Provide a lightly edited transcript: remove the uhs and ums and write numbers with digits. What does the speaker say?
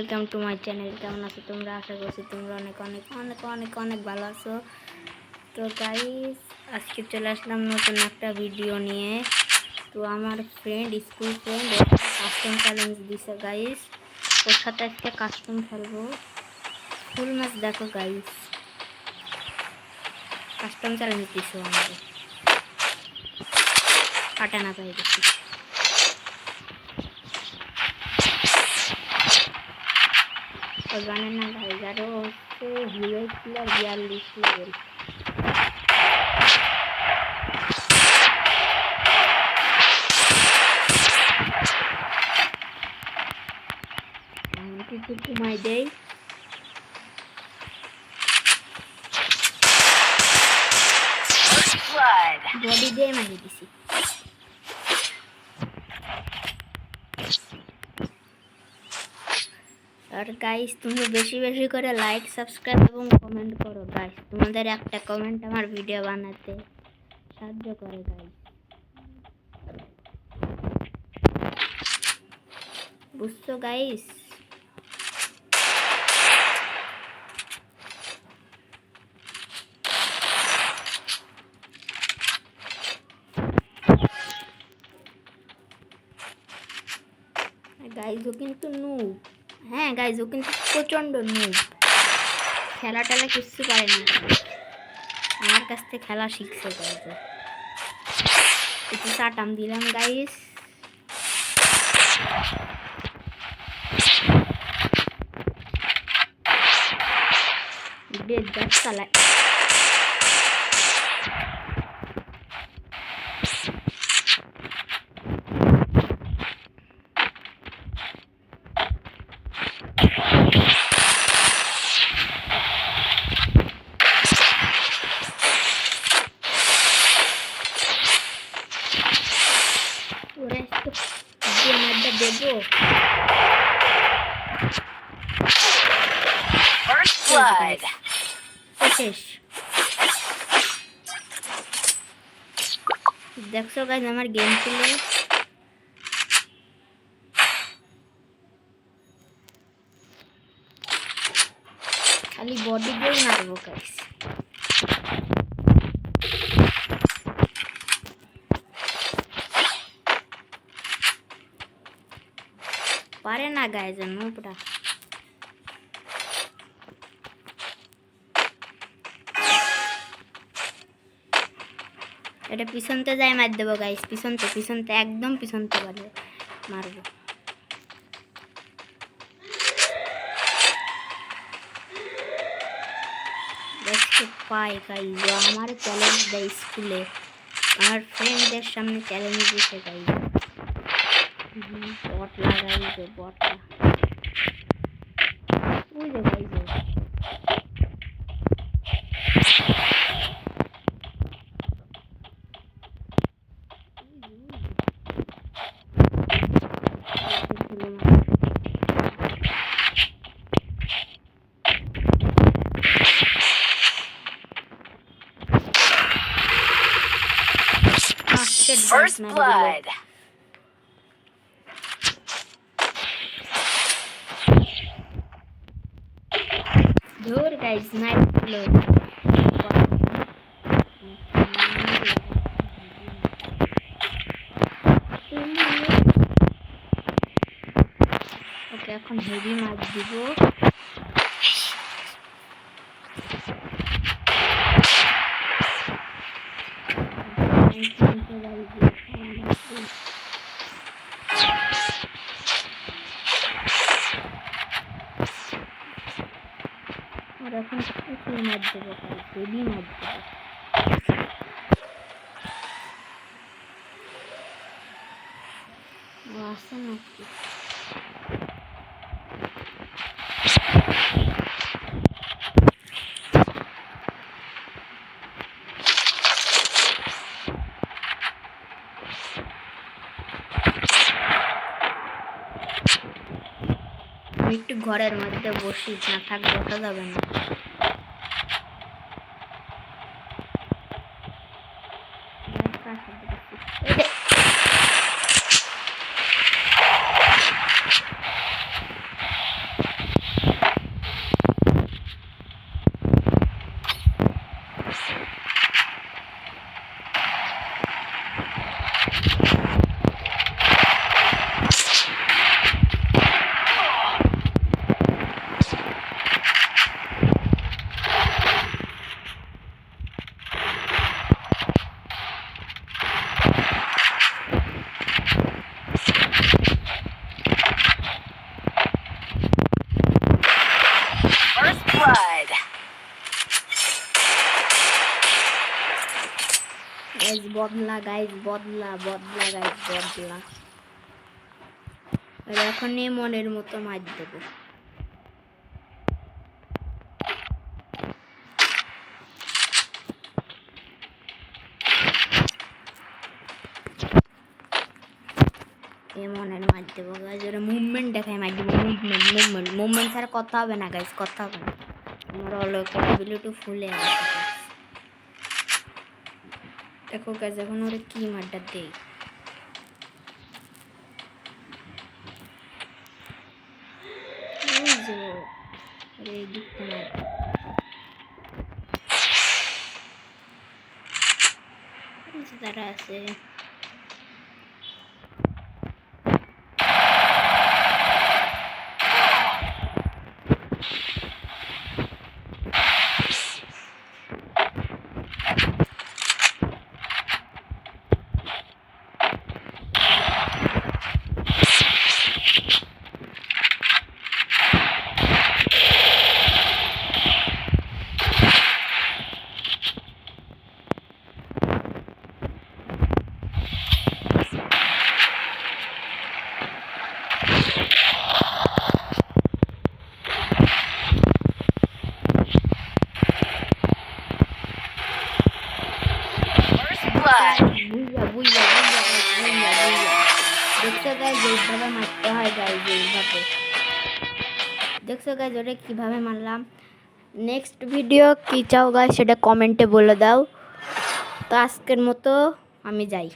Welcome to my channel. কেমন আছো তোমরা? আশা করছি তোমরা অনেক অনেক অনেক অনেক অনেক ভালো আছো। তো গাইস, আজকে চলে আসলাম নতুন একটা ভিডিও নিয়ে। তো আমার friend, school friend, custom challenge দিছে গাইস। ওর সাথে আজকে কাস্টম খেলবো। ফুল ম্যাচ দেখো গাইস, কাস্টম চ্যালেঞ্জ দিছে আমাদের। কাটানা পেয়ে গেছি। তো জানেন না গাইস, আরও হচ্ছে হিরো প্লেয়ার 42 লেভেল। কিছু ঘুমাই দেই। বডি দিয়ে মারি দিছি। আর গাইস, তোমরা বেশি বেশি করে লাইক, সাবস্ক্রাইব এবং কমেন্ট করো গাইস। তোমাদের একটা কমেন্ট আমার ভিডিও বানাতে সাহায্য করে গাইস, বুঝছো গাইস? গাইস ও কিন্তু নুব। হ্যাঁ গাইস, ও কিন্তু প্রচন্ড নুব। খেলা টেলা কিচ্ছু পারে না, আমার কাছ থেকে খেলা শিখছে গাইস। একটু চাটাম দিলাম গাইস। দেড় চালায়। ওরা একটু গেমারটা দেবো। শেষ। দেখছো গাইস আমার গেম প্লে? খালি বডি দিয়ে মারবো গাইস। পারে না গাইস, নুবরা। এটা পিছনতে যাই মার দেবো গাইস। পিছনতে একদম পিছনতে পারবে মারবো। দেখতে পাই গাইস, আমার চ্যালেঞ্জ দেয় স্কুলে, আমার ফ্রেন্ডদের সামনে চ্যালেঞ্জ দিতে গাইস। বট লাগাই যে বটটা, ওই যে guys. First blood. Dur guys, nice blood. ওকে, এখন হেভি মার দিব। আর এখন প্রচুর মার দেবো, হেভি মার দেবো। ও আসে নাকি? একটু ঘরের মধ্যে বসি, না থাক বসা যাবে না। First blood. গাইস বদলা গাইস বদলা বদলা গাইস বদলা এখনই মনের মতো মার দেবো মনের মার দেবো গাইস ওরা মুভমেন্ট দেখায় মার দেবো মুভমেন্ট ছাড়া কথা হবে না গাইস কথা হবে না আমার হলো ক্যাপাবিলিটি ফুলে আছে দেখো গাইস এখন ওরা কি মারটা দেয় আরে দিকটা মার তারা আছে বুইয়া বুইয়া বুইয়া বুইয়া বুইয়া দেখছো গাইজ এইভাবে মারতে হয় গাইজ এইভাবে দেখছো গাইজ ওটা কীভাবে মারলাম নেক্সট ভিডিও কী চাও গাইজ সেটা কমেন্টে বলে দাও তো আজকের মতো আমি যাই